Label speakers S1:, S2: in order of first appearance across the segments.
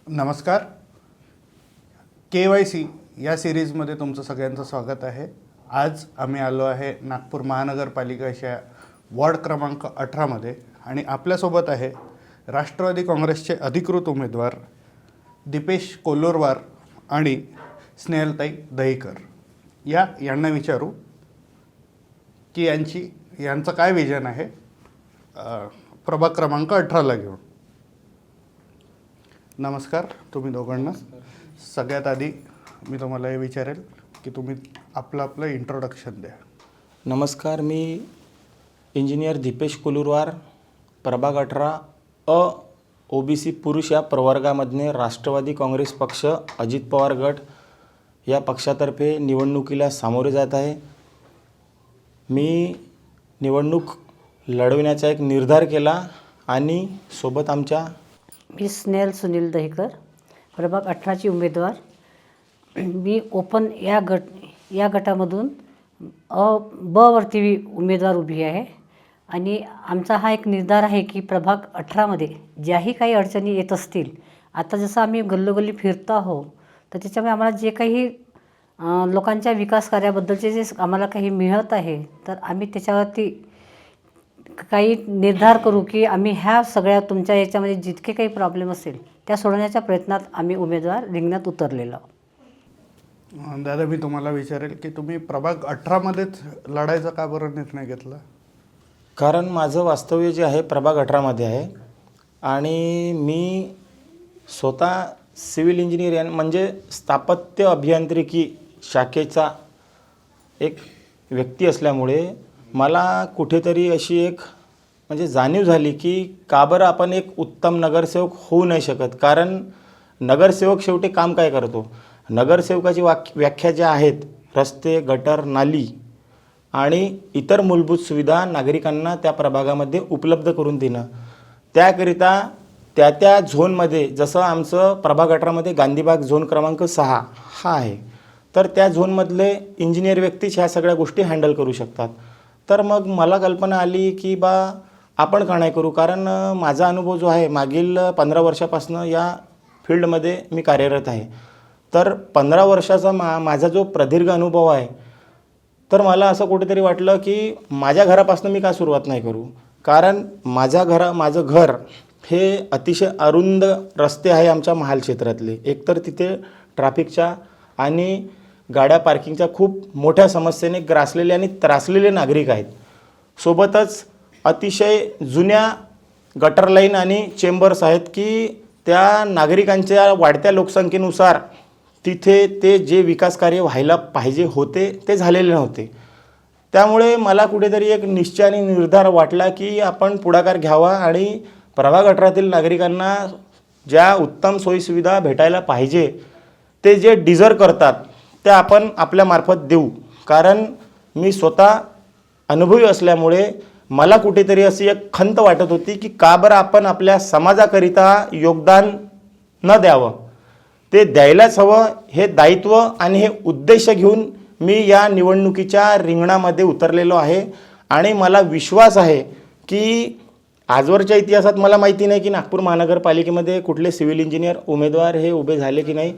S1: नमस्कार. KYC या सिरीजमध्ये तुमचं सगळ्यांचं स्वागत आहे. आज आम्ही आलो आहे नागपूर महानगरपालिकेच्या वॉर्ड क्रमांक 18मध्ये आणि आपल्यासोबत आहे राष्ट्रवादी काँग्रेसचे अधिकृत उमेदवार दीपेश कोल्हरवार आणि स्नेहलताई दहीकर. यांना विचारू की यांचं काय विजन आहे प्रभाग क्रमांक 18ला घेऊन. नमस्कार तुम्ही दोघांना. सगळ्यात आधी मी तुम्हाला हे विचारेल की तुम्ही आपलं इंट्रोडक्शन द्या.
S2: नमस्कार, मी इंजिनियर दीपेश कोल्हरवार, प्रभाग 18 OBC पुरुष या प्रवर्गामधने राष्ट्रवादी काँग्रेस पक्ष अजित पवार गट या पक्षातर्फे निवडणुकीला सामोरे जात आहे. मी निवडणूक लढविण्याचा एक निर्धार केला आणि सोबत आमच्या
S3: मी स्नेहल सुनील दहीकर, प्रभाग 18ची उमेदवार. मी ओपन या गटामधून ब वरती उमेदवार उभी आहे आणि आमचा हा एक निर्धार आहे की प्रभाग 18मध्ये ज्याही काही अडचणी येत असतील, आता जसं आम्ही गल्लोगल्ली फिरतो आहोत, तर त्याच्यामुळे आम्हाला जे काही लोकांच्या विकास कार्याबद्दलचे जे आम्हाला काही मिळत आहे, तर आम्ही त्याच्यावरती काही निर्धार करू की आम्ही ह्या सगळ्या तुमच्या याच्यामध्ये जितके काही प्रॉब्लेम असेल त्या सोडवण्याच्या प्रयत्नात आम्ही उमेदवार रिंगणात उतरलेलो.
S1: दादा, मी तुम्हाला विचारेल की तुम्ही प्रभाग 18मध्येच लढायचा का बरं निर्णय घेतला?
S2: कारण माझं वास्तव्य जे आहे प्रभाग 18मध्ये आहे आणि मी स्वतः सिव्हिल इंजिनियर म्हणजे स्थापत्य अभियांत्रिकी शाखेचा एक व्यक्ती असल्यामुळे मला कुठेतरी अशी एक म्हणजे जाणीव झाली की का बरं आपण एक उत्तम नगरसेवक होऊ नाही शकत. कारण नगरसेवक शेवटी काम काय करतो? नगरसेवकाची व्याख्या ज्या आहेत, रस्ते, गटर, नाली आणि इतर मूलभूत सुविधा नागरिकांना त्या प्रभागामध्ये उपलब्ध करून देणं. त्याकरिता त्या झोनमध्ये, जसं आमचं प्रभाग 18मध्ये गांधीबाग झोन क्रमांक 6 हा आहे, तर त्या झोनमधले इंजिनियर व्यक्तीच ह्या सगळ्या गोष्टी हँडल करू शकतात. तर मग मला कल्पना आली की आपण का नाही करू. कारण माझा अनुभव जो आहे, मागील 15 वर्षापासून या फील्डमध्ये मी कार्यरत आहे. तर 15 वर्षाचा माझा जो प्रदीर्घ अनुभव आहे, तर मला असं कुठेतरी वाटलं की माझ्या घरापासून मी का सुरुवात नाही करू. कारण माझं घर हे अतिशय अरुंद रस्ते आहे आमच्या महाल क्षेत्रातले. एकतर तिथे ट्रॅफिकच्या आणि गाड्या पार्किंगच्या खूप मोठ्या समस्येने ग्रासलेले आणि त्रासलेले नागरिक आहेत. सोबतच अतिशय जुन्या गटर लाईन आणि चेंबर्स आहेत की त्या नागरिकांच्या वाढत्या लोकसंख्येनुसार तिथे ते जे विकास कार्य व्हायला पाहिजे होते ते झालेले नव्हते. त्यामुळे मला कुठेतरी एक निश्चय आणि निर्धार वाटला की आपण पुढाकार घ्यावा आणि प्रभाग 18तील नागरिकांना ज्या उत्तम सोयीसुविधा भेटायला पाहिजे, ते जे डिझर्व करतात त्या आपण आपल्यामार्फत देऊ. कारण मी स्वतः अनुभवी असल्यामुळे मला कुठेतरी अशी एक खंत वाटत होती की का बरं आपण आपल्या समाजाकरिता योगदान न द्यावं. ते द्यायलाच हवं. हे दायित्व आणि हे उद्देश घेऊन मी या निवडणुकीच्या रिंगणामध्ये उतरलेलो आहे आणि मला विश्वास आहे की आजवरच्या इतिहासात मला माहिती नाही की नागपूर महानगरपालिकेमध्ये कुठले सिव्हिल इंजिनियर उमेदवार हे उभे झाले की नाही,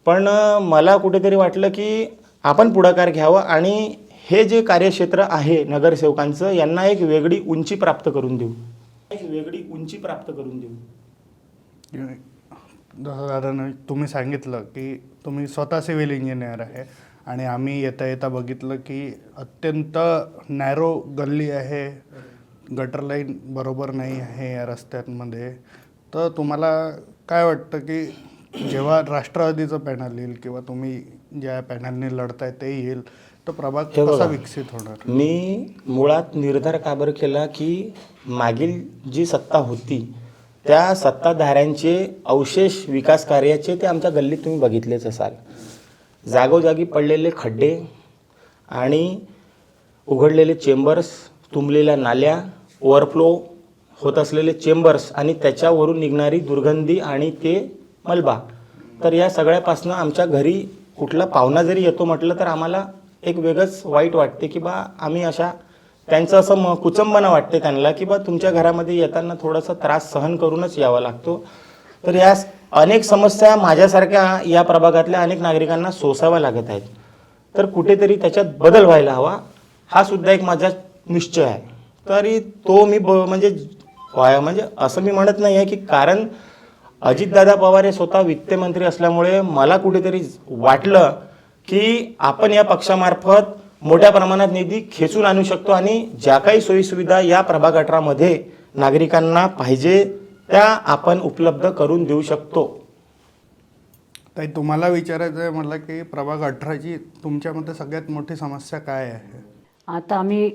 S2: पण मला कुठेतरी वाटलं की आपण पुढाकार घ्यावं आणि हे जे कार्यक्षेत्र आहे नगरसेवकांचं, यांना एक वेगळी उंची प्राप्त करून देऊ.
S1: दादा, तुम्ही सांगितलं की तुम्ही स्वतः सिव्हिल इंजिनियर आहे आणि आम्ही येता बघितलं की अत्यंत नॅरो गल्ली आहे, गटर लाईन बरोबर नाही आहे या रस्त्यांमध्ये. तर तुम्हाला काय वाटतं की जेव्हा राष्ट्रवादीचं पॅनल येईल किंवा तुम्ही ज्या पॅनलने लढताय ते येईल, तर प्रभाग कसा विकसित होणार?
S2: मी मुळात निर्धार का बरं केला की मागील जी सत्ता होती त्या सत्ताधाऱ्यांचे अवशेष विकास कार्याचे ते आमच्या गल्लीत तुम्ही बघितलेच असाल. जागोजागी पडलेले खड्डे आणि उघडलेले चेंबर्स, तुंबलेल्या नाल्या, ओव्हरफ्लो होत असलेले चेंबर्स आणि त्याच्यावरून निघणारी दुर्गंधी आणि ते मलबा. तर या सगळ्यापासून आमच्या घरी कुठला पाहुणा जरी येतो म्हटलं तर आम्हाला एक वेगळंच वाईट वाटते की आम्ही अशा त्यांचं असं कुचंबना वाटते त्यांना की तुमच्या घरामध्ये येताना थोडासा त्रास सहन करूनच यावा लागतो. तर या अनेक समस्या माझ्यासारख्या या प्रभागातल्या अनेक नागरिकांना सोसाव्या लागत आहेत. तर कुठेतरी त्याच्यात बदल व्हायला हवा, हा सुद्धा एक माझा निश्चय आहे. तरी तो मी म्हणजे असं मी म्हणत नाही आहे की कारण अजितदादा पवार हे स्वतः वित्तमंत्री असल्यामुळे मला कुठेतरी वाटलं की आपण या पक्षामार्फत मोठ्या प्रमाणात निधी खेचून आणू शकतो आणि ज्या काही सोयीसुविधा या प्रभाग 18 मध्ये नागरिकांना पाहिजे त्या आपण उपलब्ध करून देऊ शकतो.
S1: ताई, तुम्हाला विचारायचं आहे मला की प्रभाग 18ची तुमच्यामध्ये सगळ्यात मोठी समस्या काय आहे?
S3: आता आम्ही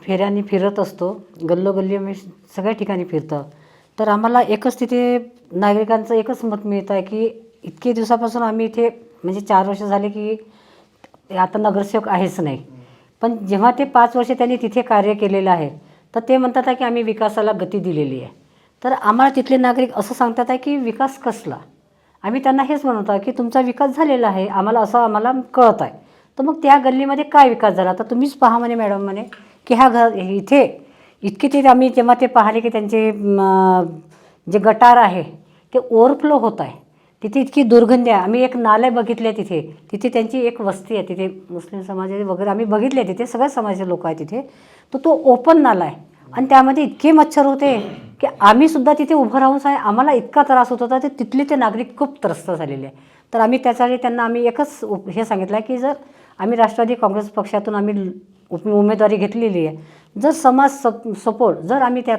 S3: फेऱ्यांनी फिरत असतो, गल्लोगल्ली आम्ही सगळ्या ठिकाणी फिरतो. तर आम्हाला एकच तिथे नागरिकांचं एकच मत मिळतं आहे की इतके दिवसापासून आम्ही इथे म्हणजे 4 वर्ष झाले की आता नगरसेवक आहेच नाही, पण जेव्हा ते 5 वर्ष त्यांनी तिथे कार्य केलेलं आहे तर ते म्हणतात आहे की आम्ही विकासाला गती दिलेली आहे. तर आम्हाला तिथले नागरिक असं सांगतात आहे की विकास कसला. आम्ही त्यांना हेच म्हणतो की तुमचा विकास झालेला आहे, आम्हाला कळत आहे. तर मग त्या गल्लीमध्ये काय विकास झाला तर तुम्हीच पहा म्हणे मॅडम म्हणे की इथे इतके ते आम्ही जेव्हा ते पाहिले की त्यांचे जे गटार आहे ते ओव्हरफ्लो होत आहे, तिथे इतकी दुर्गंधी आहे. आम्ही एक नाले बघितले तिथे त्यांची एक वस्ती आहे, तिथे मुस्लिम समाजाचे वगैरे आम्ही बघितले, तिथे सगळ्या समाजाचे लोक आहेत तिथे. तर तो ओपन नाला आहे आणि त्यामध्ये इतके मच्छर होते की आम्हीसुद्धा तिथे उभं राहून आम्हाला इतका त्रास होत होता. ते तिथले ते नागरिक खूप त्रस्त झालेले आहे. तर आम्ही त्यासाठी त्यांना आम्ही एकच हे सांगितलं आहे की जर आम्ही राष्ट्रवादी काँग्रेस पक्षातून आम्ही उमेदवारी घेतलेली आहे, जर समाज सपोर्ट जर आम्ही त्या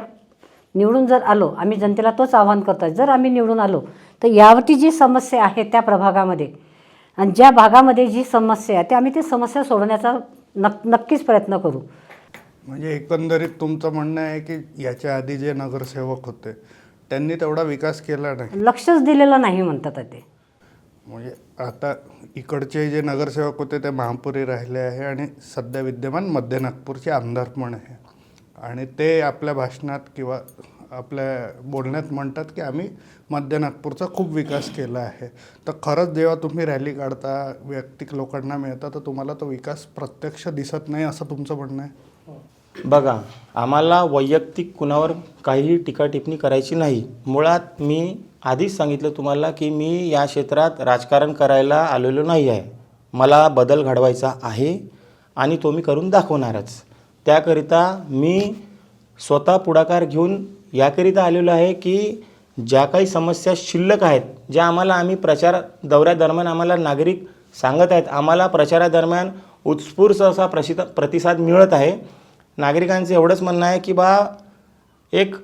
S3: निवडून जर आलो, आम्ही जनतेला तोच आवाहन करतो आहे, जर आम्ही निवडून आलो तर यावरती जी समस्या आहे त्या प्रभागामध्ये आणि ज्या भागामध्ये जी समस्या आहे ते आम्ही ती समस्या सोडवण्याचा नक्कीच प्रयत्न करू.
S1: म्हणजे एकंदरीत तुमचं म्हणणं आहे की याच्या आधी जे नगरसेवक होते त्यांनी तेवढा विकास केला नाही,
S3: लक्षच दिलेलं नाही म्हणतात ते.
S1: म्हणजे आता इकडचे जे नगरसेवक होते ते महापुरी राहिले आहे आणि सध्या विद्यमान मध्य नागपूरचे आमदार पण आहे आणि ते आपल्या भाषणात किंवा आपल्या बोलण्यात म्हणतात की आम्ही मध्य नागपूरचा खूप विकास केला आहे. तर खरंच जेव्हा तुम्ही रॅली काढता, वैयक्तिक लोकांना मिळता, तर तुम्हाला तो विकास प्रत्यक्ष दिसत नाही असं तुमचं म्हणणं आहे?
S2: बघा, आम्हाला वैयक्तिक कुणावर काहीही टीका टिप्पणी करायची नाही. मुळात मी आधीच सांगितलं तुम्हाला की मी या क्षेत्रात राजकारण करायला आलेलो नाही आहे. मला बदल घडवायचा आहे आणि तो मी करून दाखवणारच. त्याकरिता मी स्वतः पुढाकार घेऊन याकरिता आलेलो आहे की ज्या काही समस्या शिल्लक आहेत, ज्या आम्ही प्रचार दौऱ्यादरम्यान आम्हाला नागरिक सांगत आहेत, आम्हाला प्रचारादरम्यान उत्स्फूर्त असा प्रतिसाद मिळत आहे. नागरिकांचं एवढंच म्हणणं आहे की एक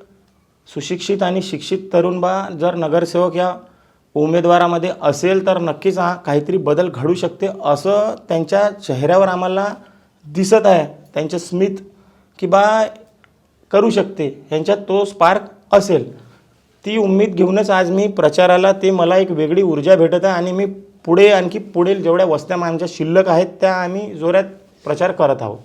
S2: सुशिक्षित आणि शिक्षित तरुण जर नगरसेवक या उमेदवारामध्ये असेल तर नक्कीच काहीतरी बदल घडू शकते असं त्यांच्या चेहऱ्यावर आम्हाला दिसत आहे. त्यांचं स्मित की करू शकते, ह्यांच्यात तो स्पार्क असेल. ती उम्मीद घेऊनच आज मी प्रचाराला, ते मला एक वेगळी ऊर्जा भेटत आहे आणि मी पुढील जेवढ्या वस्त्या आमच्या शिल्लक आहेत त्या आम्ही जोरात प्रचार करत आहोत.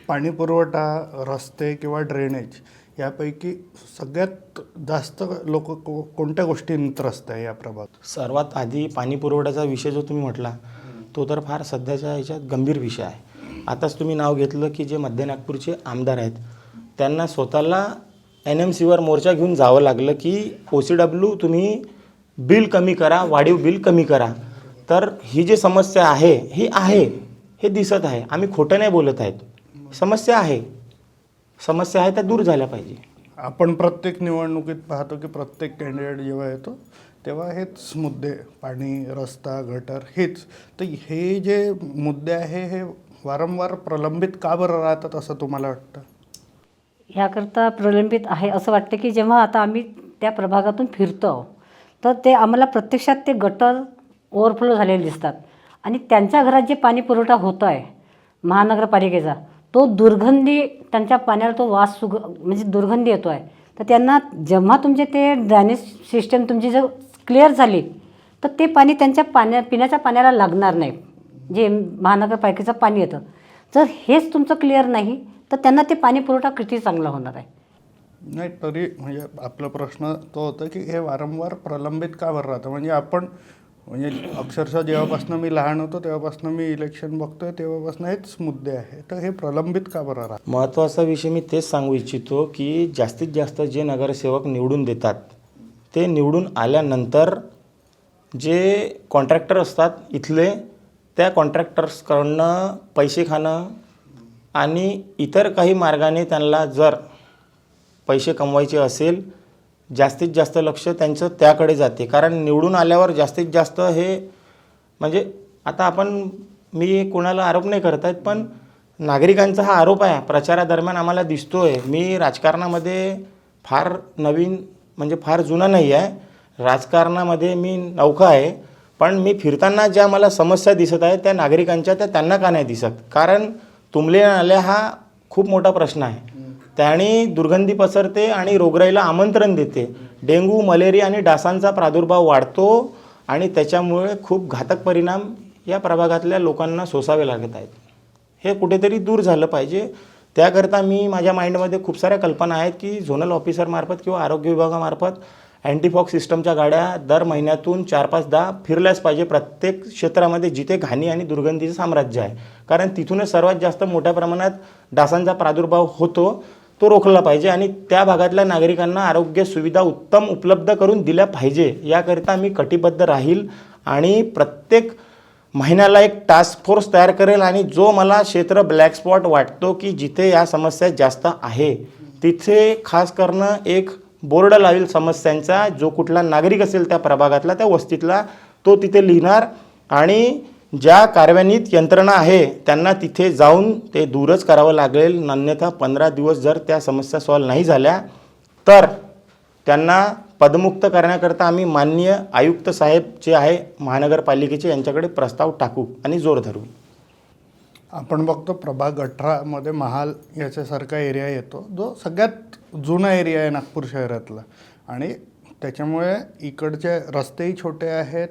S1: पाणी पुरवठा, रस्ते किंवा ड्रेनेज यापैकी सगळ्यात जास्त लोक कोणत्या गोष्टींनी त्रस्त आहे या प्रभागात?
S2: सर्वात आधी पाणी पुरवठ्याचा विषय जो तुम्ही म्हटला तो तर फार सध्याच्या ह्याच्यात गंभीर विषय आहे. आताच तुम्ही नाव घेतलं की जे मध्य नागपूरचे आमदार आहेत त्यांना स्वतःला NMCवर मोर्चा घेऊन जावं लागलं की OCW तुम्ही बिल कमी करा, वाढीव बिल कमी करा. तर ही जी समस्या आहे ही आहे, हे दिसत आहे. आम्ही खोटं नाही बोलत आहेत. समस्या आहे त्या दूर झाल्या पाहिजे.
S1: आपण प्रत्येक निवडणुकीत पाहतो की प्रत्येक कॅन्डिडेट जेव्हा येतो तेव्हा हेच मुद्दे, पाणी, रस्ता, गटर, हेच. तर हे जे मुद्दे आहे हे वारंवार प्रलंबित का बरं राहतात असं तुम्हाला वाटतं?
S3: ह्याकरता प्रलंबित आहे असं वाटतं की जेव्हा आता आम्ही त्या प्रभागातून फिरतो तर ते आम्हाला प्रत्यक्षात ते गटर ओव्हरफ्लो झालेले दिसतात आणि त्यांच्या घरात जे पाणी पुरवठा होतो आहे महानगरपालिकेचा, तो दुर्गंधी, त्यांच्या पाण्याला तो म्हणजे दुर्गंधी येतो आहे. तर त्यांना जेव्हा तुमचे ते ड्रेनेज सिस्टम तुमची जर क्लिअर झाली तर ते पाणी त्यांच्या पिण्याच्या पाण्याला लागणार नाही, जे महानगरपालिकेचं पाणी येतं. जर हेच तुमचं क्लिअर नाही तर त्यांना ते पाणी पुरवठा किती चांगला होणार आहे?
S1: नाही, तरी म्हणजे आपला प्रश्न तो होता की हे वारंवार प्रलंबित का बरं राहतं. म्हणजे आपण म्हणजे अक्षरशः जेव्हापासून मी लहान होतो तेव्हापासून मी इलेक्शन बघतोय तेव्हापासून हेच मुद्दे आहे. तर हे प्रलंबित का बरं राहत?
S2: महत्त्वाचा विषय मी तेच सांगू इच्छितो की जास्तीत जास्त जे नगरसेवक निवडून देतात ते निवडून आल्यानंतर जे कॉन्ट्रॅक्टर असतात इथले, त्या कॉन्ट्रॅक्टर्सकडनं पैसे खाणं आणि इतर काही मार्गाने त्यांना जर पैसे कमवायचे असेल, जास्तीत जास्त लक्ष त्यांचं त्याकडे जाते. कारण निवडून आल्यावर जास्तीत जास्त हे म्हणजे आता मी कोणाला आरोप नाही करत आहेत, पण नागरिकांचा हा आरोप आहे प्रचारादरम्यान आम्हाला दिसतो आहे. मी राजकारणामध्ये फार नवीन म्हणजे फार जुना नाही आहे, राजकारणामध्ये मी नौका आहे, पण मी फिरताना ज्या मला समस्या दिसत आहेत त्या नागरिकांच्या त्या त्यांना का नाही दिसत? कारण तुंबले नाल्या हा खूप मोठा प्रश्न आहे. त्याने दुर्गंधी पसरते आणि रोगराईला आमंत्रण देते. डेंग्यू, मलेरिया आणि डासांचा प्रादुर्भाव वाढतो आणि त्याच्यामुळे खूप घातक परिणाम या प्रभागातल्या लोकांना सोसावे लागत आहेत. हे कुठेतरी दूर झालं पाहिजे. त्याकरता मी माझ्या माइंडमध्ये खूप साऱ्या कल्पना आहेत की झोनल ऑफिसरमार्फत किंवा आरोग्य विभागामार्फत अँटीफॉग सिस्टमच्या गाड्या दर महिन्यातून 4-5-10 फिरल्याच पाहिजे प्रत्येक क्षेत्रामध्ये जिथे घाणी आणि दुर्गंधीचं साम्राज्य आहे. कारण तिथूनच सर्वात जास्त मोठ्या प्रमाणात डासांचा प्रादुर्भाव होतो, तो रोखला पाहिजे आणि त्या भागातल्या नागरिकांना आरोग्य सुविधा उत्तम उपलब्ध करून दिल्या पाहिजे. याकरिता मी कटिबद्ध राहील आणि प्रत्येक महिन्याला एक टास्क फोर्स तयार करेल आणि जो मला क्षेत्र ब्लॅक स्पॉट वाटतो की जिथे या समस्या जास्त आहे तिथे खास करणं एक बोर्ड लावेल समस्यांचा. जो कुठला नागरिक असेल त्या प्रभागातला, त्या वस्तीतला, तो तिथे लिहिणार आणि ज्या कार्यान्वित यंत्रणा आहे त्यांना तिथे जाऊन ते दूरच करावं लागेल. अन्यथा 15 दिवस जर त्या समस्या सॉल्व्ह नाही झाल्या तर त्यांना पदमुक्त करण्याकरता आम्ही माननीय आयुक्त साहेब जे आहे महानगरपालिकेचे यांच्याकडे प्रस्ताव टाकू आणि जोर धरू.
S1: आपण बघतो प्रभाग 18मध्ये महाल याच्यासारखा एरिया येतो, जो सगळ्यात जुना एरिया आहे नागपूर शहरातला आणि त्याच्यामुळे इकडचे रस्तेही छोटे आहेत,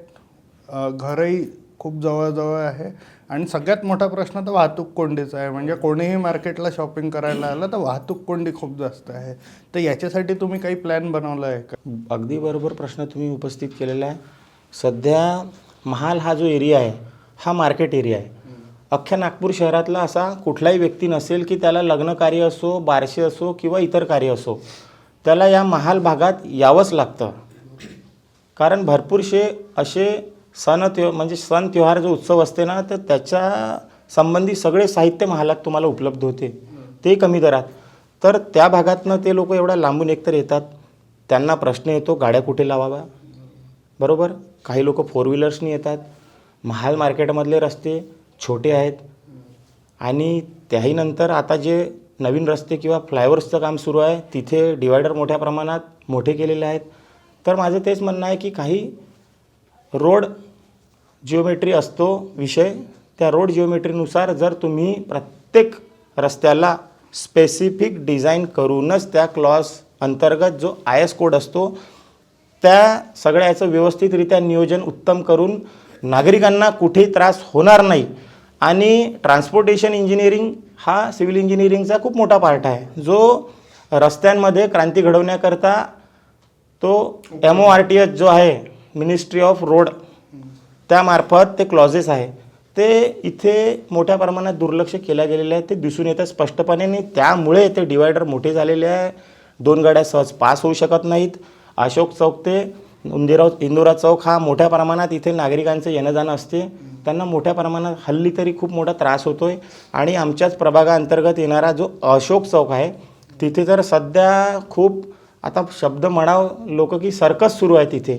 S1: घरही खूप जवळजवळ आहे आणि सगळ्यात मोठा प्रश्न तर वाहतूक कोंडीचा आहे. म्हणजे कोणीही मार्केटला शॉपिंग करायला आलं तर वाहतूक कोंडी खूप जास्त आहे. तर याच्यासाठी तुम्ही काही प्लॅन बनवला आहे का?
S2: अगदी बरोबर प्रश्न तुम्ही उपस्थित केलेला आहे. सध्या महाल हा जो एरिया आहे हा मार्केट एरिया आहे. अख्ख्या नागपूर शहरातला असा कुठलाही व्यक्ती नसेल की त्याला लग्न कार्य असो, बारसे असो किंवा इतर कार्य असो, त्याला या महाल भागात यावंच लागतं. कारण भरपूरसे असे सण त्योहार जो उत्सव असते ना, तर त्याच्या संबंधी सगळे साहित्य महालात तुम्हाला उपलब्ध होते, ते कमी दरात. तर त्या भागातनं ते लोक एवढ्या लांबून एकतर येतात, त्यांना प्रश्न येतो गाड्या कुठे लावाव्या, बरोबर. काही लोक 4 व्हीलर्सनी येतात. महाल मार्केटमधले रस्ते छोटे आहेत आणि त्याही नंतर आता जे नवीन रस्ते किंवा फ्लायओव्हर्सचं काम सुरू आहे तिथे डिवायडर मोठ्या प्रमाणात मोठे केलेले आहेत. तर माझं तेच म्हणणं आहे की काही रोड जिओमेट्री असतो विषय, त्या रोड जिओमेट्रीनुसार जर तुम्ही प्रत्येक रस्त्याला स्पेसिफिक डिझाईन करूनच त्या क्लॉज अंतर्गत जो IS कोड असतो त्या सगळ्याचं व्यवस्थितरित्या नियोजन उत्तम करून नागरिकांना कुठेही त्रास होणार नाही. आणि ट्रान्सपोर्टेशन इंजिनिअरिंग हा सिव्हिल इंजिनिअरिंगचा खूप मोठा पार्ट आहे, जो रस्त्यांमध्ये क्रांती घडवण्याकरता तो MORTH जो आहे मिनिस्ट्री ऑफ रोड त्यामार्फत ते क्लॉजेस आहे ते इथे मोठ्या प्रमाणात दुर्लक्ष केल्या गेलेले आहे. ते दिसून येतं स्पष्टपणे. आणि त्यामुळे ते डिवायडर मोठे झालेले आहे. 2 गाड्या सहज पास होऊ शकत नाहीत. अशोक चौक ते इंदिरा चौक हा मोठ्या प्रमाणात इथे नागरिकांचं येणं जाणं असते, त्यांना मोठ्या प्रमाणात हल्ली तरी खूप मोठा त्रास होतो आहे. आणि आमच्याच प्रभागाअंतर्गत येणारा जो अशोक चौक आहे तिथे तर सध्या खूप आता शब्द म्हणाव लोक की सर्कस सुरू आहे. तिथे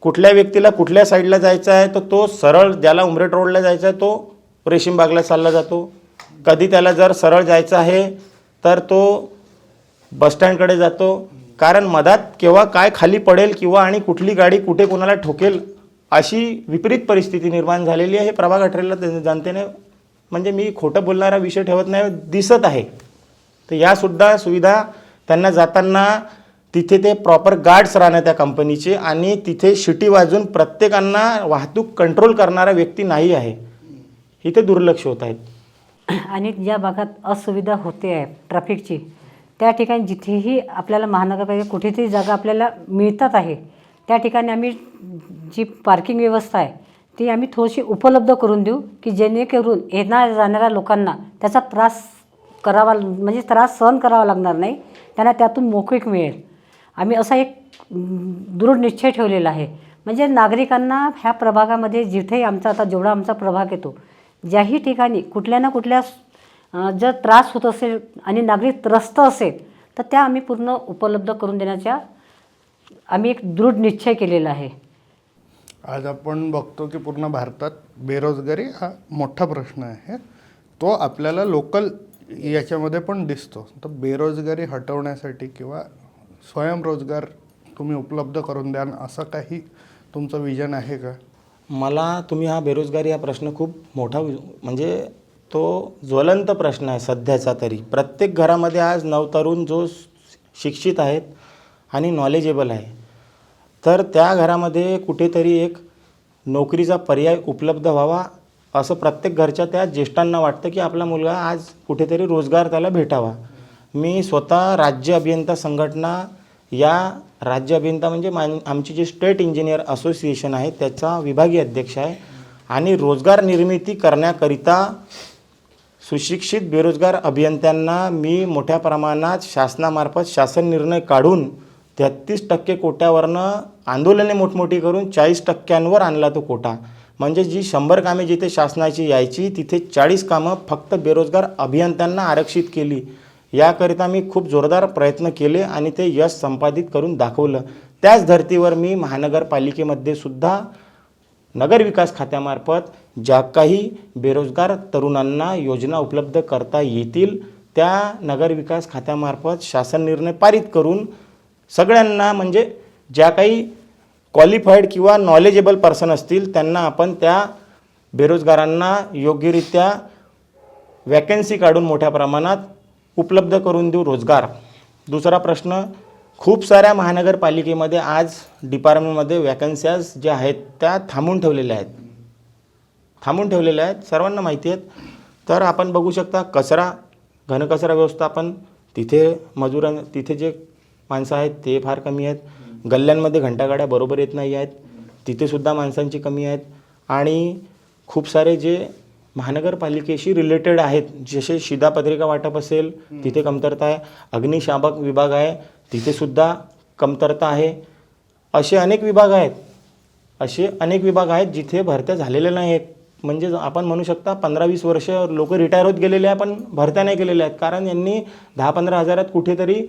S2: कुठल्या व्यक्तीला कुठल्या साईडला जायचं आहे तर तो सरळ, ज्याला उमरेड रोडला जायचं आहे तो रेशीमबागला चालला जातो. कधी त्याला जर सरळ जायचं आहे तर तो बसस्टँडकडे जातो. कारण मधात केव्हा काय खाली पडेल किंवा आणि कुठली गाडी कुठे कोणाला ठोकेल अशी विपरीत परिस्थिती निर्माण झालेली आहे. हे प्रभाग 18ला जनतेने, म्हणजे मी खोटं बोलणारा विषय ठेवत नाही, दिसत आहे. तर यासुद्धा सुविधा त्यांना जाताना तिथे ते प्रॉपर गार्ड्स राहणार त्या कंपनीचे आणि तिथे शिटी वाजून प्रत्येकांना वाहतूक कंट्रोल करणारा व्यक्ती नाही आहे. इथे दुर्लक्ष होत आहेत.
S3: आणि ज्या भागात असुविधा होते आहे ट्रॅफिकची, त्या ठिकाणी जिथेही आपल्याला महानगरपालिका कुठेतरी जागा आपल्याला मिळतात आहे त्या ठिकाणी आम्ही जी पार्किंग व्यवस्था आहे ती आम्ही थोडीशी उपलब्ध करून देऊ की जेणेकरून येणाऱ्या जाणाऱ्या लोकांना त्याचा त्रास करावा म्हणजे त्रास सहन करावा लागणार नाही, त्यांना त्यातून मोकळीक मिळेल. आम्ही असा एक दृढ निश्चय ठेवलेला आहे. म्हणजे नागरिकांना ह्या प्रभागामध्ये जिथे आमचा आता जेवढा आमचा प्रभाग येतो ज्याही ठिकाणी कुठल्या ना कुठल्या जर त्रास होत असेल आणि नागरिक त्रस्त असेल तर त्या आम्ही पूर्ण उपलब्ध करून देण्याच्या आम्ही एक दृढ निश्चय केलेला आहे.
S1: आज आपण बघतो की पूर्ण भारतात बेरोजगारी हा मोठा प्रश्न आहे. तो आपल्याला लोकल याच्यामध्ये पण दिसतो. तर बेरोजगारी हटवण्यासाठी किंवा स्वयंरोजगार तुम्ही उपलब्ध करून द्याल असं काही तुमचं विजन आहे का?
S2: मला तुम्ही हा बेरोजगारी हा प्रश्न खूप मोठा म्हणजे तो ज्वलंत प्रश्न आहे सध्याचा तरी. प्रत्येक घरामध्ये आज नवतरुण जो शिक्षित आहेत आणि नॉलेजेबल आहे, तर त्या घरामध्ये कुठेतरी एक नोकरीचा पर्याय उपलब्ध व्हावा असं प्रत्येक घरच्या त्या ज्येष्ठांना वाटतं की आपला मुलगा आज कुठेतरी रोजगार त्याला भेटावा. मी स्वतः राज्य अभियंता संघटना या राज्य अभियंता म्हणजे आमची जी स्टेट इंजिनियर असोसिएशन आहे त्याचा विभागीय अध्यक्ष आहे आणि रोजगार निर्मिती करण्याकरिता सुशिक्षित बेरोजगार अभियंत्यांना मी मोठ्या प्रमाणात शासनामार्फत शासन निर्णय काढून 33% कोट्यावरनं आंदोलने मोठमोठी करून 40%वर आणला तो कोटा. म्हणजे जी 100 कामे जिथे शासनाची यायची तिथे 40 कामं फक्त बेरोजगार अभियंत्यांना आरक्षित केली. याकरिता मी खूप जोरदार प्रयत्न केले आणि ते यश संपादित करून दाखवलं. त्याच धर्तीवर मी महानगरपालिकेमध्ये सुद्धा नगरविकास खात्यामार्फत ज्या काही बेरोजगार तरुणांना योजना उपलब्ध करता येतील त्या नगरविकास खात्यामार्फत शासन निर्णय पारित करून सगळ्यांना म्हणजे ज्या काही क्वालिफाईड किंवा नॉलेजेबल पर्सन असतील त्यांना आपण त्या बेरोजगारांना योग्यरित्या वॅकन्सी काढून मोठ्या प्रमाणात उपलब्ध करून देऊ रोजगार. दुसरा प्रश्न, खूप साऱ्या महानगरपालिकेमध्ये आज डिपार्टमेंटमध्ये वॅकन्स्याज ज्या आहेत त्या थांबून ठेवलेल्या आहेत. सर्वांना माहिती आहेत. तर आपण बघू शकता कचरा घनकचरा व्यवस्थापन तिथे तिथे जे माणसं आहेत ते फार कमी आहेत. गल्ल्यांमध्ये घंटागाड्या बरोबर येत नाही आहेत, तिथेसुद्धा माणसांची कमी आहेत. आणि खूप सारे जे महानगरपालिकेशी रिलेटेड आहेत जसे शिधापत्रिका वाटप असेल तिथे कमतरता आहे, अग्निशामक विभाग आहे तिथेसुद्धा कमतरता आहे. असे अनेक विभाग आहेत जिथे भरत्या झालेल्या नाही आहेत. म्हणजे आपण म्हणू शकता 15-20 वर्ष लोक रिटायर होत गेलेले आहे पण भरत्या नाही केलेल्या आहेत. कारण यांनी 10-15 हजारात कुठेतरी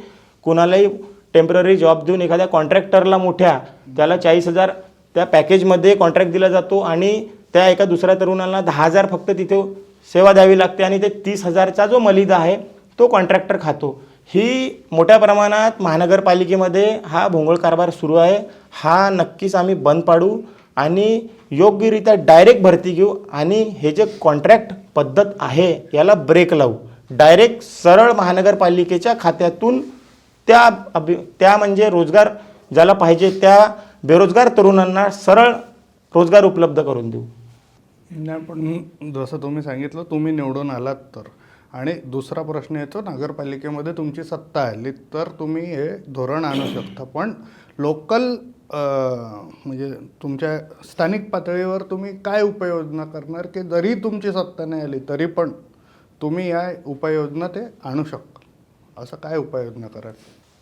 S2: कुणालाही टेम्पररी जॉब देऊन एखाद्या कॉन्ट्रॅक्टरला मोठ्या त्याला 40,000 त्या पॅकेजमध्ये कॉन्ट्रॅक्ट दिला जातो आणि त्या एका दुसऱ्या तरुणाला 10,000 फक्त तिथे सेवा द्यावी लागते आणि ते 30,000चा जो मलिदा आहे तो कॉन्ट्रॅक्टर खातो. ही मोठ्या प्रमाणात महानगरपालिकेमध्ये हा भोंगळ कारभार सुरू आहे. हा नक्कीच आम्ही बंद पाडू आणि योग्यरित्या डायरेक्ट भरती घेऊ आणि हे जे कॉन्ट्रॅक्ट पद्धत आहे याला ब्रेक लावू. डायरेक्ट सरळ महानगरपालिकेच्या खात्यातून त्या म्हणजे रोजगार ज्याला पाहिजे त्या बेरोजगार तरुणांना सरळ रोजगार उपलब्ध करून देऊ.
S1: नाही, पण जसं तुम्ही सांगितलं तुम्ही निवडून आलात तर, आणि दुसरा प्रश्न येतो नगरपालिकेमध्ये तुमची सत्ता आली तर तुम्ही हे धोरण आणू शकता, पण लोकल म्हणजे तुमच्या स्थानिक पातळीवर तुम्ही काय उपाययोजना करणार की जरी तुमची सत्ता नाही आली तरी पण तुम्ही या उपाययोजना ते आणू शकता? असं काय उपाययोजना कराल?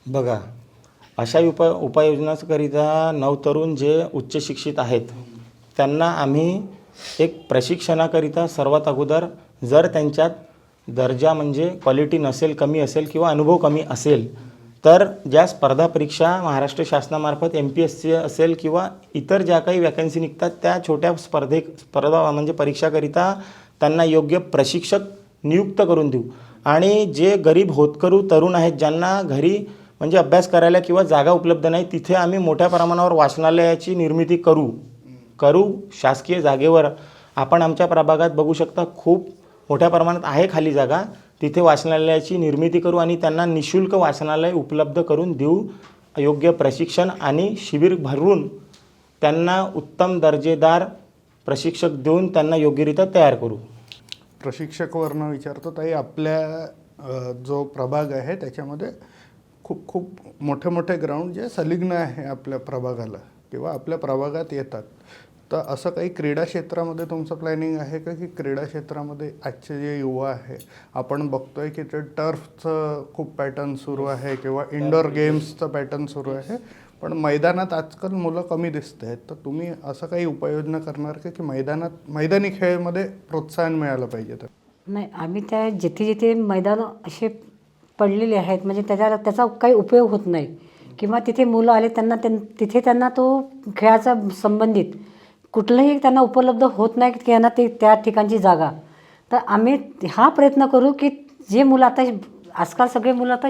S2: बघा, अशा उपाययोजनाकरिता नवतरुण जे उच्च शिक्षित आहेत त्यांना आम्ही एक प्रशिक्षणाकरिता सर्वात अगोदर जर त्यांच्यात दर्जा म्हणजे क्वालिटी नसेल, कमी असेल किंवा अनुभव कमी असेल तर ज्या स्पर्धा परीक्षा महाराष्ट्र शासनामार्फत MPSC असेल किंवा इतर ज्या काही वॅकन्सी निघतात त्या छोट्या स्पर्धा म्हणजे परीक्षाकरिता त्यांना योग्य प्रशिक्षक नियुक्त करून देऊ. आणि जे गरीब होतकरू तरुण आहेत ज्यांना घरी म्हणजे अभ्यास करायला किंवा जागा उपलब्ध नाही तिथे आम्ही मोठ्या प्रमाणावर वाचनालयाची निर्मिती करू शासकीय जागेवर. आपण आमच्या प्रभागात बघू शकता खूप मोठ्या प्रमाणात आहे खाली जागा, तिथे वाचनालयाची निर्मिती करू आणि त्यांना निःशुल्क वाचनालय उपलब्ध करून देऊ. योग्य प्रशिक्षण आणि शिबिर भरून त्यांना उत्तम दर्जेदार प्रशिक्षक देऊन त्यांना योग्यरित्या तयार करू.
S1: प्रशिक्षकवरनं विचारतो ताई, आपल्या जो प्रभाग आहे त्याच्यामध्ये खूप मोठे ग्राउंड जे संलग्न आहे आपल्या प्रभागाला, किंवा आपल्या प्रभागात येतात, तर असं काही क्रीडा क्षेत्रामध्ये तुमचं प्लॅनिंग आहे का, की क्रीडा क्षेत्रामध्ये आजचे जे युवा आहे, आपण बघतोय की ते टर्फचं खूप पॅटर्न सुरू आहे किंवा इंडोर गेम्सचं पॅटर्न सुरू आहे, पण मैदानात आजकाल मुलं कमी दिसत आहेत, तर तुम्ही असं काही उपाययोजना करणार का की मैदानी खेळामध्ये प्रोत्साहन मिळालं पाहिजे? तर
S3: नाही, आम्ही त्या जिथे जिथे मैदानं असे पडलेले आहेत म्हणजे त्याचा काही उपयोग होत नाही किंवा तिथे मुलं आले तिथे त्यांना तो खेळाचा संबंधित कुठलंही त्यांना उपलब्ध होत नाही की यांना त्या ठिकाणची जागा, तर आम्ही हा प्रयत्न करू की जे मुलं आता आजकाल सगळे मुलं आता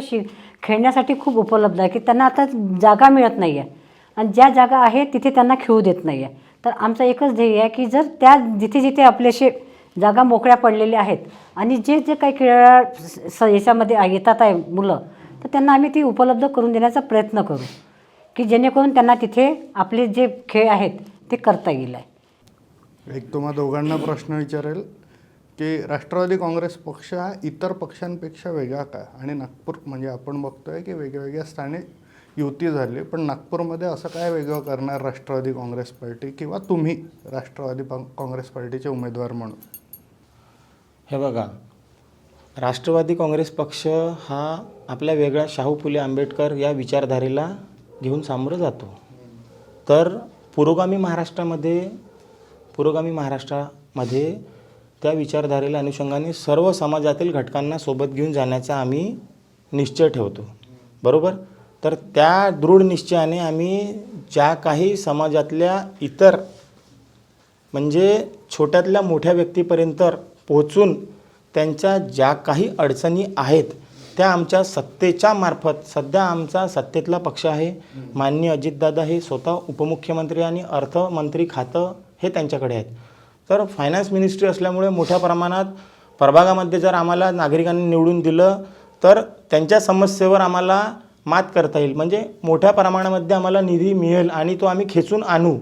S3: खेळण्यासाठी खूप उपलब्ध आहे की त्यांना आता जागा मिळत नाही आहे आणि ज्या जागा आहे तिथे त्यांना खेळू देत नाही आहे. तर आमचं एकच ध्येय आहे की जर त्या जिथे जिथे आपल्याशी जागा मोकळ्या पडलेल्या आहेत आणि जे जे काही क्रीडा याच्यामध्ये येतात आहे मुलं, तर त्यांना आम्ही ती उपलब्ध करून देण्याचा प्रयत्न करू की जेणेकरून त्यांना तिथे आपले जे खेळ आहेत ते करता येईल आहे.
S1: एक तुम्हा दोघांना प्रश्न विचारेल की राष्ट्रवादी काँग्रेस पक्ष हा इतर पक्षांपेक्षा वेगळा का? आणि नागपूर म्हणजे आपण बघतोय की वेगवेगळ्या स्थानी युती झाली, पण नागपूरमध्ये असं काय वेगळं करणार राष्ट्रवादी काँग्रेस पार्टी किंवा तुम्ही राष्ट्रवादी काँग्रेस पार्टीचे उमेदवार म्हणून?
S2: हे बघा, राष्ट्रवादी काँग्रेस पक्ष हा आपल्या वेगळ्या शाहू फुले आंबेडकर या विचारधारेला घेऊन सामोरं जातो. तर पुरोगामी महाराष्ट्रामध्ये त्या विचारधारेला अनुषंगाने सर्व समाजातील घटकांना सोबत घेऊन जाण्याचा आम्ही निश्चय ठेवतो, बरोबर. तर त्या दृढ निश्चयाने आम्ही ज्या काही समाजातल्या इतर म्हणजे छोट्यातल्या मोठ्या व्यक्तीपर्यंत पोहोचून त्यांच्या ज्या काही अडचणी आहेत त्या आमच्या सत्तेच्या मार्फत, सध्या आमचा सत्तेतला पक्ष आहे, माननीय अजितदादा हे स्वतः उपमुख्यमंत्री आणि अर्थमंत्री खातं हे त्यांच्याकडे आहेत. तर फायनान्स मिनिस्ट्री असल्यामुळे मोठ्या प्रमाणात प्रभागामध्ये जर आम्हाला नागरिकांनी निवडून दिलं तर त्यांच्या समस्येवर आम्हाला मात करता येईल, म्हणजे मोठ्या प्रमाणामध्ये आम्हाला निधी मिळेल आणि तो आम्ही खेचून आणू.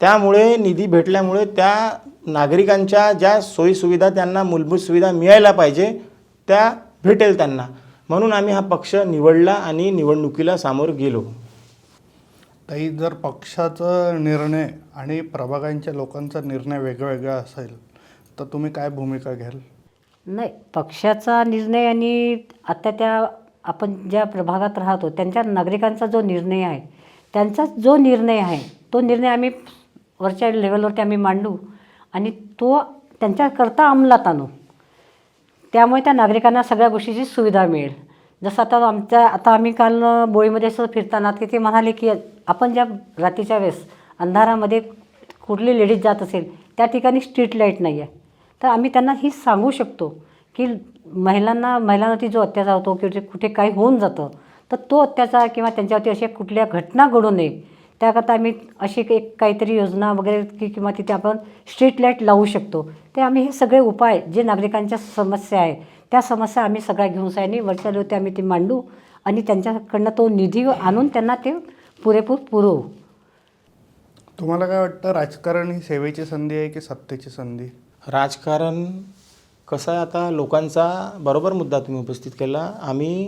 S2: त्यामुळे निधी भेटल्यामुळे त्या नागरिकांच्या ज्या सोयीसुविधा त्यांना मूलभूत सुविधा मिळायला पाहिजे त्या भेटेल त्यांना, म्हणून आम्ही हा पक्ष निवडला आणि निवडणुकीला सामोर गेलो.
S1: ताई, जर पक्षाचा निर्णय आणि प्रभागांच्या लोकांचा निर्णय वेगळा असेल तर तुम्ही काय भूमिका घ्याल?
S3: नाही, पक्षाचा निर्णय आणि आता आपण ज्या प्रभागात राहतो त्यांच्या नागरिकांचा जो निर्णय आहे, त्यांचा जो निर्णय आहे तो निर्णय आम्ही वरच्या लेवलवरती आम्ही मांडू आणि तो त्यांच्याकरता अंमलात आणू. त्यामुळे त्या नागरिकांना सगळ्या गोष्टीची सुविधा मिळेल. जसं आता आम्ही काल बोळीमध्ये असं फिरताना की ते म्हणाले की आपण ज्या रात्रीच्या वेळेस अंधारामध्ये कुठली लेडीज जात असेल त्या ठिकाणी स्ट्रीट लाईट नाही आहे, तर आम्ही त्यांना ही सांगू शकतो की महिलांवरती जो अत्याचार होतो किंवा कुठे काही होऊन जातं तर तो अत्याचार किंवा त्यांच्यावरती अशा कुठल्या घटना घडू नये त्याकरता आम्ही अशी एक काहीतरी योजना वगैरे किंवा तिथे आपण स्ट्रीट लाईट लावू शकतो. ते आम्ही हे सगळे उपाय जे नागरिकांच्या समस्या आहे त्या समस्या आम्ही सगळ्या घेऊन सायनी वरच्या लेवलवरती आम्ही ते मांडू आणि त्यांच्याकडनं तो निधी आणून त्यांना ते पुरेपूर पुरवू.
S1: तुम्हाला काय वाटतं, राजकारण ही सेवेची संधी आहे की सत्तेची संधी?
S2: राजकारण कसं आहे, आता लोकांचा बरोबर मुद्दा तुम्ही उपस्थित केला. आम्ही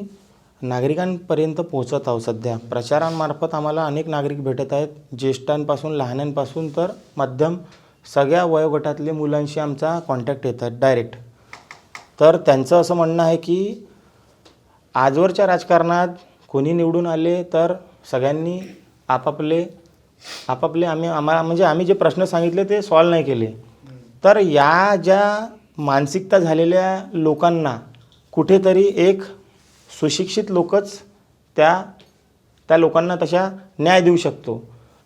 S2: नागरिकांपर्यंत पोहोचत आहोत. सध्या प्रचारांमार्फत आम्हाला अनेक नागरिक भेटत आहेत, ज्येष्ठांपासून लहानांपासून तर मध्यम सगळ्या वयोगटातले मुलांशी आमचा कॉन्टॅक्ट येतात डायरेक्ट. तर त्यांचं असं म्हणणं आहे की आजवरच्या राजकारणात कोणी निवडून आले तर सगळ्यांनी आपापले आम्ही जे प्रश्न सांगितले ते सॉल्व नाही केले. तर या ज्या मानसिकता झालेल्या लोकांना कुठेतरी एक सुशिक्षित लोकच त्या लोकांना तशा न्याय देऊ शकतो.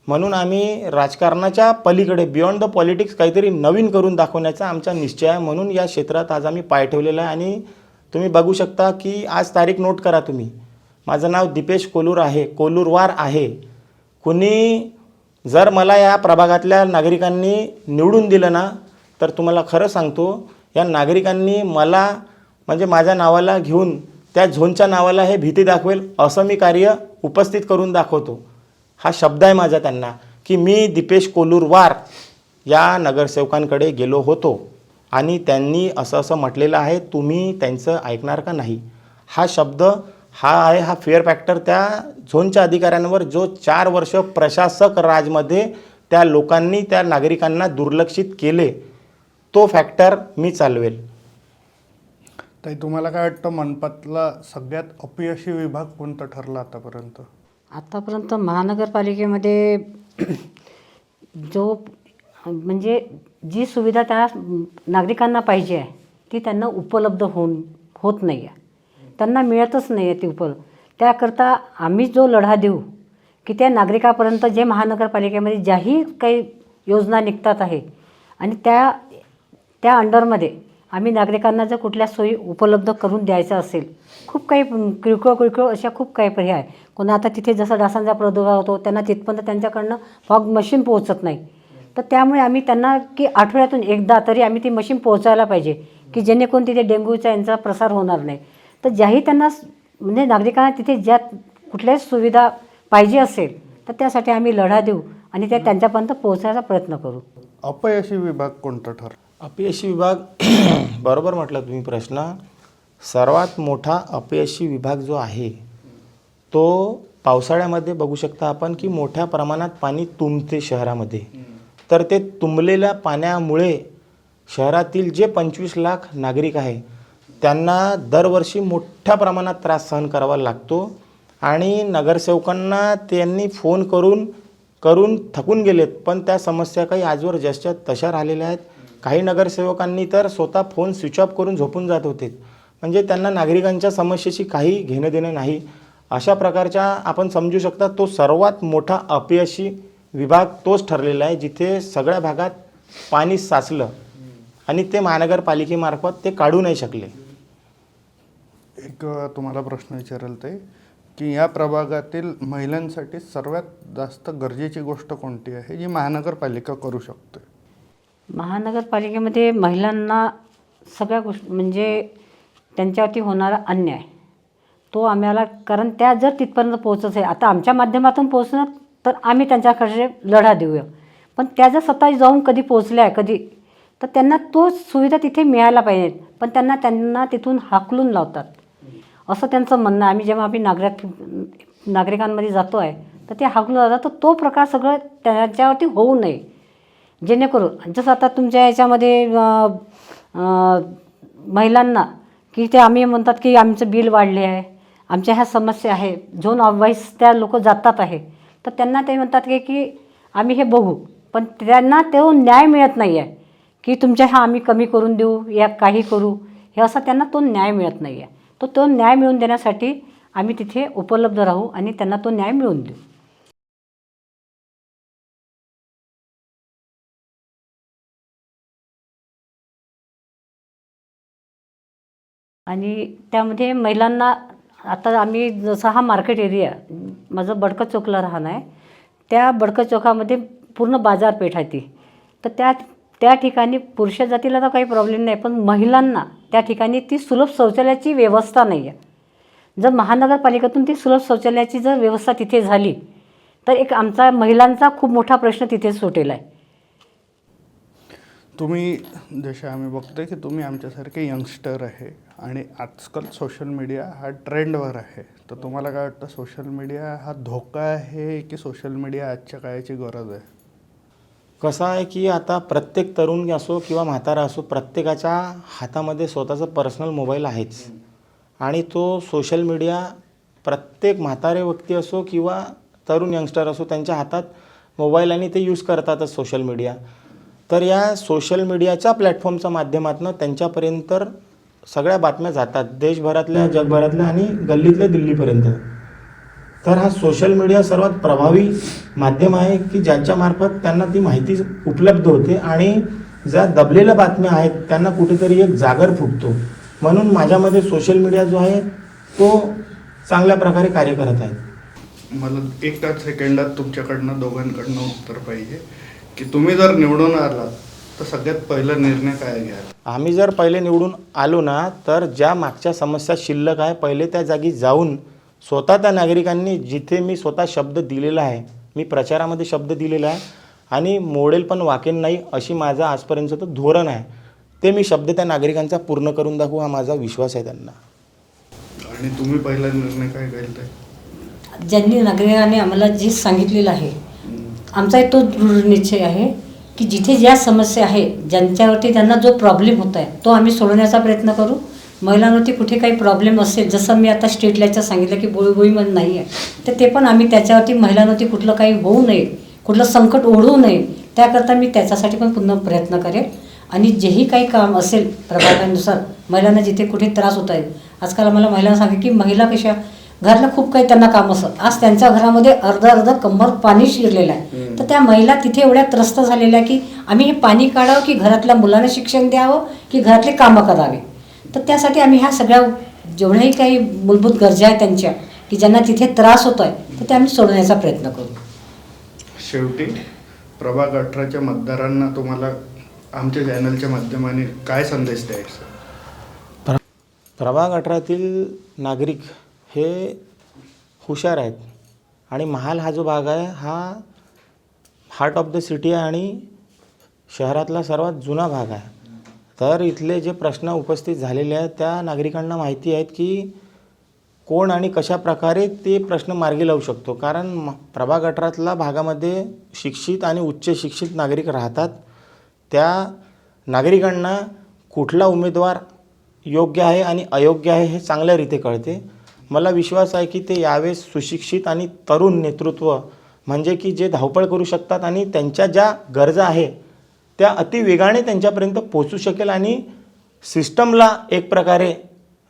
S2: म्हणून आम्ही राजकारणाच्या पलीकडे बियॉन्ड द पॉलिटिक्स काहीतरी नवीन करून दाखवण्याचा आमचा निश्चय आहे. म्हणून या क्षेत्रात आज आम्ही पाय ठेवलेला आहे. आणि तुम्ही बघू शकता की आज तारीख नोट करा तुम्ही. माझं नाव दीपेश कोलूरवार आहे. कुणी जर मला या प्रभागातल्या नागरिकांनी निवडून दिलं ना तर तुम्हाला खरं सांगतो, या नागरिकांनी मला म्हणजे माझ्या नावाला घेऊन त्या झोनच्या नावाला हे भीती दाखवेल असं मी कार्य उपस्थित करून दाखवतो. हा शब्द आहे माझा त्यांना की मी दीपेश कोलूरवार या नगरसेवकांकडे गेलो होतो आणि त्यांनी असं म्हटलेलं आहे, तुम्ही त्यांचं ऐकणार का नाही. हा शब्द हा आहे हा फेअर फॅक्टर त्या झोनच्या अधिकाऱ्यांवर, जो 4 वर्ष प्रशासक राजमध्ये त्या लोकांनी त्या नागरिकांना दुर्लक्षित केले, तो फॅक्टर मी चालवेल.
S1: ताई, तुम्हाला काय वाटतं मनपातला सगळ्यात अपयशी विभाग कोणता ठरला आतापर्यंत?
S3: आतापर्यंत महानगरपालिकेमध्ये जो म्हणजे जी सुविधा त्या नागरिकांना पाहिजे आहे ती त्यांना उपलब्ध होत नाही आहे, त्यांना मिळतच नाही आहे ती त्याकरता आम्ही जो लढा देऊ की त्या नागरिकापर्यंत जे महानगरपालिकेमध्ये ज्याही काही योजना निघतात आहे आणि त्या अंडरमध्ये आम्ही नागरिकांना जर कुठल्या सोयी उपलब्ध करून द्यायचं असेल, खूप काही किरकोळ अशा खूप काही पर्याय आहे. कोणा आता तिथे जसं डासांचा प्रादुर्भाव होतो त्यांना तिथपर्यंत त्यांच्याकडनं फॉग मशीन पोहोचत नाही, तर त्यामुळे आम्ही त्यांना की आठवड्यातून एकदा तरी आम्ही ती मशीन पोहोचायला पाहिजे की जेणेकरून तिथे डेंग्यूचा यांचा प्रसार होणार नाही. तर ज्याही त्यांना म्हणजे नागरिकांना तिथे ज्या कुठल्याही सुविधा पाहिजे असेल तर त्यासाठी आम्ही लढा देऊ आणि त्या त्यांच्यापर्यंत पोहोचायचा प्रयत्न करू.
S1: अपयशी विभाग कोणता ठरला?
S2: अपयशी विभाग बरोबर म्हटलं तुम्ही प्रश्न. सर्वात मोठा अपयशी विभाग जो आहे तो पावसाळ्यामध्ये बघू शकता आपण की मोठ्या प्रमाणात पाणी तुंबते शहरामध्ये. तर ते तुंबलेल्या पाण्यामुळे शहरातील जे 25 लाख नागरिक आहे त्यांना दरवर्षी मोठ्या प्रमाणात त्रास सहन करावा लागतो. आणि नगरसेवकांना त्यांनी फोन करून थकून गेलेत, पण त्या समस्या काही आजवर जशाच्या तशा राहिलेल्या आहेत. काही नगरसेवकांनी तर स्वतः फोन स्विच ऑफ करून झोपून जात होते, म्हणजे त्यांना नागरिकांच्या समस्येशी काही घेणं देणं नाही. अशा प्रकारच्या आपण समजू शकता तो सर्वात मोठा अपयशी विभाग तोच ठरलेला आहे जिथे सगळ्या भागात पाणी साचलं आणि ते महानगरपालिकेमार्फत ते काढू नाही शकले.
S1: एक तुम्हाला प्रश्न विचारेल ते की या प्रभागातील महिलांसाठी सर्वात जास्त गरजेची गोष्ट कोणती आहे जी महानगरपालिका करू शकते?
S3: महानगरपालिकेमध्ये महिलांना सगळ्या गोष्टी म्हणजे त्यांच्यावरती होणारा अन्याय तो आम्हाला, कारण त्या जर तिथपर्यंत पोहोचत आहे, आता आमच्या माध्यमातून पोहोचणार तर आम्ही त्यांच्याकडे लढा देऊया, पण त्या जर स्वतः जाऊन कधी पोहोचल्या कधी तर त्यांना तो सुविधा तिथे मिळायला पाहिजेत, पण त्यांना तिथून हाकलून लावतात असं त्यांचं म्हणणं. आम्ही जेव्हा नागरिकांमध्ये जातो आहे तर ते हाकलून लावतात. तर तो प्रकार सगळं त्यांच्यावरती होऊ नये, जेणेकरून जसं आता तुमच्या याच्यामध्ये महिलांना की ते आम्ही म्हणतात की आमचं बिल वाढले आहे, आमच्या ह्या समस्या आहे, झोन वाईज त्या लोक जातात आहे, तर त्यांना ते म्हणतात की आम्ही हे बघू, पण त्यांना तो न्याय मिळत नाही आहे की तुमच्या ह्या आम्ही कमी करून देऊ या काही करू, हे असा त्यांना तो न्याय मिळत नाही आहे. तो न्याय मिळवून देण्यासाठी आम्ही तिथे उपलब्ध राहू आणि त्यांना तो न्याय मिळवून देऊ. आणि त्यामध्ये महिलांना आता आम्ही जसा हा मार्केट एरिया माझं बडकं चौकला राहणं आहे, त्या बडकं चौकामध्ये पूर्ण बाजारपेठ आहे ती, तर त्या ठिकाणी पुरुष जातीला तर काही प्रॉब्लेम नाही, पण महिलांना त्या ठिकाणी ती सुलभ शौचालयाची व्यवस्था नाही आहे. जर महानगरपालिकेतून ती सुलभ शौचालयाची जर व्यवस्था तिथे झाली तर एक आमचा महिलांचा खूप मोठा प्रश्न तिथे सुटेला आहे.
S1: तुम्ही जसे आम्ही बघतोय की तुम्ही आमच्यासारखे यंगस्टर आहे आणि आजकाल सोशल मीडिया हा ट्रेंडवर आहे, तर तुम्हाला काय वाटतं सोशल मीडिया हा धोका आहे की सोशल मीडिया आजच्या काळाची गरज आहे?
S2: कसं आहे की आता प्रत्येक तरुण असो किंवा म्हातारा असो, प्रत्येकाच्या हातामध्ये स्वतःचा पर्सनल मोबाईल आहेच. आणि तो सोशल मीडिया प्रत्येक म्हातारे व्यक्ती असो किंवा तरुण यंगस्टर असो त्यांच्या हातात मोबाईल आणि ते यूज करतातच सोशल मीडिया. तर या सोशल मीडियाच्या प्लॅटफॉर्मच्या माध्यमातून त्यांच्यापर्यंत सगळ्या बातम्या जातात, देशभरातल्या, जगभरातल्या आणि गल्लीतल्या दिल्लीपर्यंत. तर हा सोशल मीडिया सर्वात प्रभावी माध्यम आहे की ज्यांच्यामार्फत त्यांना ती माहिती उपलब्ध होते आणि ज्या दबलेल्या बातम्या आहेत त्यांना कुठेतरी एक जागर फुटतो. म्हणून माझ्यामध्ये सोशल मीडिया जो आहे तो चांगल्या प्रकारे कार्य करत आहे.
S1: मला 1 सेकंदात तुमच्याकडनं दोघांकडनं उत्तर पाहिजे की तुम्ही जर निवडून आलात तर सगळ्यात पहिला निर्णय काय घ्याल?
S2: आम्ही जर पहिले निवडून आलो ना तर ज्या मागच्या समस्या शिल्लक आहे पहिले त्या जागी जाऊन स्वतः त्या नागरिकांनी, जिथे मी स्वतः शब्द दिलेला आहे, मी प्रचारामध्ये शब्द दिलेला आहे आणि मोडेल पण वाकेल नाही अशी माझा आजपर्यंतचं धोरण आहे, ते मी शब्द त्या नागरिकांचा पूर्ण करून दाखवू हा माझा विश्वास आहे त्यांना.
S1: आणि तुम्ही पहिला निर्णय काय घेतलाय?
S3: ज्यांनी नागरिकांनी आम्हाला जे सांगितलेलं आहे, आमचा एक तो दृढ निश्चय आहे की जिथे ज्या समस्या आहे, ज्यांच्यावरती त्यांना जो प्रॉब्लेम होत आहे तो आम्ही सोडवण्याचा प्रयत्न करू. महिलांवरती कुठे काही प्रॉब्लेम असेल, जसं मी आता स्ट्रीट लाईटचं सांगितलं की बोळीमध्ये नाही आहे, तर ते पण आम्ही त्याच्यावरती महिलांवरती कुठलं काही होऊ नये, कुठलं संकट ओढवू नये, त्याकरता मी त्याच्यासाठी पण पुन्हा प्रयत्न करेन. आणि जेही काही काम असेल प्रभागानुसार महिलांना जिथे कुठे त्रास होत आहे, आजकाल आम्हाला महिलांना सांगे की महिला कशा घरातलं खूप काही त्यांना काम असतं, आज त्यांच्या घरामध्ये अर्ध कंबर पाणी शिरलेलं आहे, तर त्या महिला तिथे एवढ्या त्रस्त झालेल्या की आम्ही हे पाणी काढावं की घरातल्या मुलांना शिक्षण द्यावं की घरातले कामं करावे. तर त्यासाठी आम्ही ह्या सगळ्या जेवढ्याही काही मूलभूत गरजा आहेत त्यांच्या की ज्यांना तिथे त्रास होतो आहे, तर ते आम्ही सोडवण्याचा प्रयत्न करू.
S1: शेवटी प्रभाग 18च्या मतदारांना तुम्हाला आमच्या चॅनलच्या माध्यमाने काय संदेश द्यायचा?
S2: प्रभाग 18तील नागरिक हे हुशार आहेत आणि महाल हा जो भाग आहे हा हार्ट ऑफ द सिटी आहे आणि शहरातला सर्वात जुना भाग आहे. तर इथले जे प्रश्न उपस्थित झालेले आहेत त्या नागरिकांना माहिती आहेत की कोण आणि कशा प्रकारे ते प्रश्न मार्गी लावू शकतो. कारण प्रभाग 18तला भागामध्ये शिक्षित आणि उच्च शिक्षित नागरिक राहतात. त्या नागरिकांना कुठला उमेदवार योग्य आहे आणि अयोग्य आहे हे चांगल्या रीते कळते. मला विश्वास आहे की ते यावेळेस सुशिक्षित आणि तरुण नेतृत्व म्हणजे की जे धावपळ करू शकतात आणि त्यांच्या ज्या गरजा आहे त्या अतिवेगाने त्यांच्यापर्यंत पोहोचू शकेल आणि सिस्टमला एक प्रकारे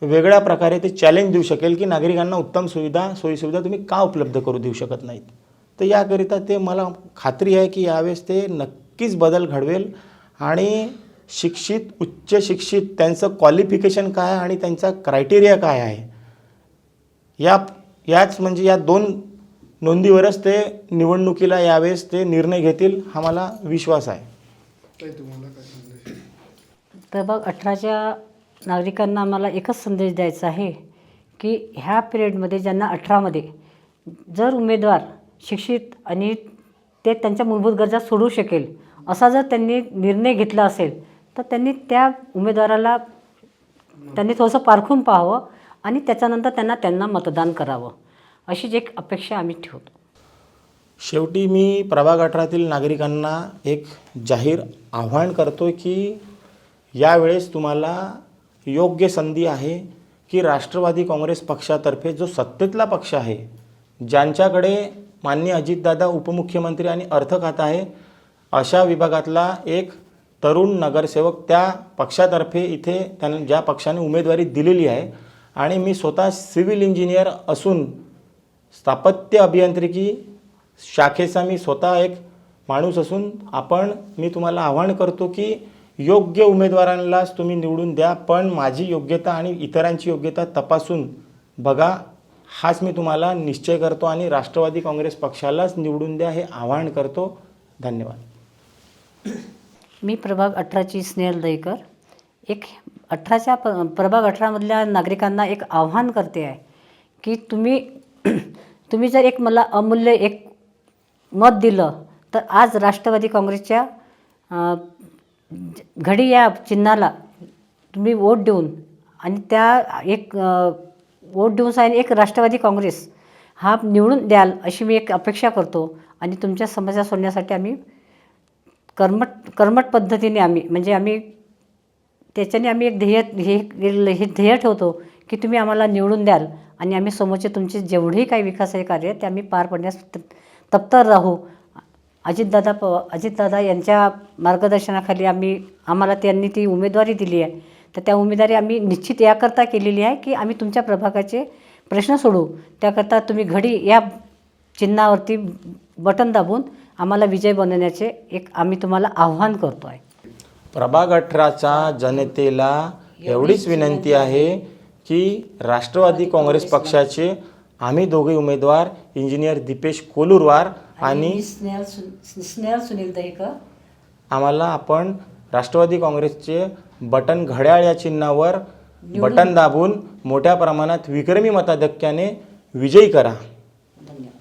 S2: वेगळ्या प्रकारे ते चॅलेंज देऊ शकेल की नागरिकांना उत्तम सोयीसुविधा तुम्ही का उपलब्ध करू देऊ शकत नाहीत. तर याकरिता ते मला खात्री आहे की यावेळेस ते नक्कीच बदल घडवेल आणि शिक्षित उच्च शिक्षित त्यांचं क्वालिफिकेशन काय आणि त्यांचा क्रायटेरिया काय आहे याच म्हणजे या दोन नोंदीवरच ते निवडणुकीला यावेळेस ते निर्णय घेतील हा मला विश्वास आहे.
S1: तुम्हाला काय संदेश?
S3: प्रभाग 18च्या नागरिकांना आम्हाला एकच संदेश द्यायचा आहे की ह्या पिरियडमध्ये ज्यांना 18मध्ये जर उमेदवार शिक्षित आणि ते त्यांच्या मूलभूत गरजा सोडवू शकेल असा जर त्यांनी निर्णय घेतला असेल तर त्यांनी त्या उमेदवाराला त्यांनी थोडंसं पारखून पाहावं आणि त्याच्यानंतर त्यांना मतदान करावं, अशीच एक अपेक्षा आम्ही ठेवतो.
S2: शेवटी मी प्रभाग 18तील नागरिकांना एक जाहीर आव्हान करतो की यावेळेस तुम्हाला योग्य संधी आहे की राष्ट्रवादी काँग्रेस पक्षातर्फे जो सत्तेतला पक्ष आहे, ज्यांच्याकडे माननीय अजितदादा उपमुख्यमंत्री आणि अर्थ खातं आहे, अशा विभागातला एक तरुण नगरसेवक त्या पक्षातर्फे इथे त्यांना ज्या पक्षाने उमेदवारी दिलेली आहे आणि मी स्वतः सिव्हिल इंजिनियर असून स्थापत्य अभियांत्रिकी शाखेचा मी स्वतः एक माणूस असून मी तुम्हाला आवाहन करतो की योग्य उमेदवारांनाच तुम्ही निवडून द्या, पण माझी योग्यता आणि इतरांची योग्यता तपासून बघा, हाच मी तुम्हाला निश्चय करतो आणि राष्ट्रवादी काँग्रेस पक्षालाच निवडून द्या हे आवाहन करतो. धन्यवाद.
S3: मी प्रभाग 18ची स्नेहल दहीकर एक 18च्या प्रभाग 18मधल्या नागरिकांना एक आव्हान करते आहे की तुम्ही जर एक मला अमूल्य एक मत दिलं तर आज राष्ट्रवादी काँग्रेसच्या घडी या चिन्हाला तुम्ही वोट देऊन आणि त्या एक वोट देऊन सांगेन एक राष्ट्रवादी काँग्रेस हा निवडून द्याल अशी मी एक अपेक्षा करतो. आणि तुमच्या समस्या सोडण्यासाठी आम्ही कर्मठ पद्धतीने आम्ही त्याच्याने आम्ही एक ध्येय ठेवतो की तुम्ही आम्हाला निवडून द्याल आणि आम्ही समोरचे तुमचे जेवढेही काही विकासाचे कार्य आहे ते आम्ही पार पाडण्यास तत्पर राहू. अजितदादा यांच्या मार्गदर्शनाखाली आम्हाला त्यांनी ती उमेदवारी दिली आहे, तर त्या उमेदवारी आम्ही निश्चित याकरता केलेली आहे की आम्ही तुमच्या प्रभागाचे प्रश्न सोडवू. त्याकरता तुम्ही घडी या चिन्हावरती बटन दाबून आम्हाला विजय बनवण्याचे आम्ही तुम्हाला आव्हान करतो आहे.
S2: प्रभाग 18च्या जनतेला एवढीच विनंती आहे की राष्ट्रवादी काँग्रेस पक्षाचे आम्ही दोघे उमेदवार इंजिनियर दीपेश कोलुरवार आणि
S3: स्नेहल सुनील दहीकर
S2: आम्हाला आपण राष्ट्रवादी काँग्रेसचे बटन घड्याळ या चिन्हावर बटन दाबून मोठ्या प्रमाणात विक्रमी मताधिक्याने विजयी करा.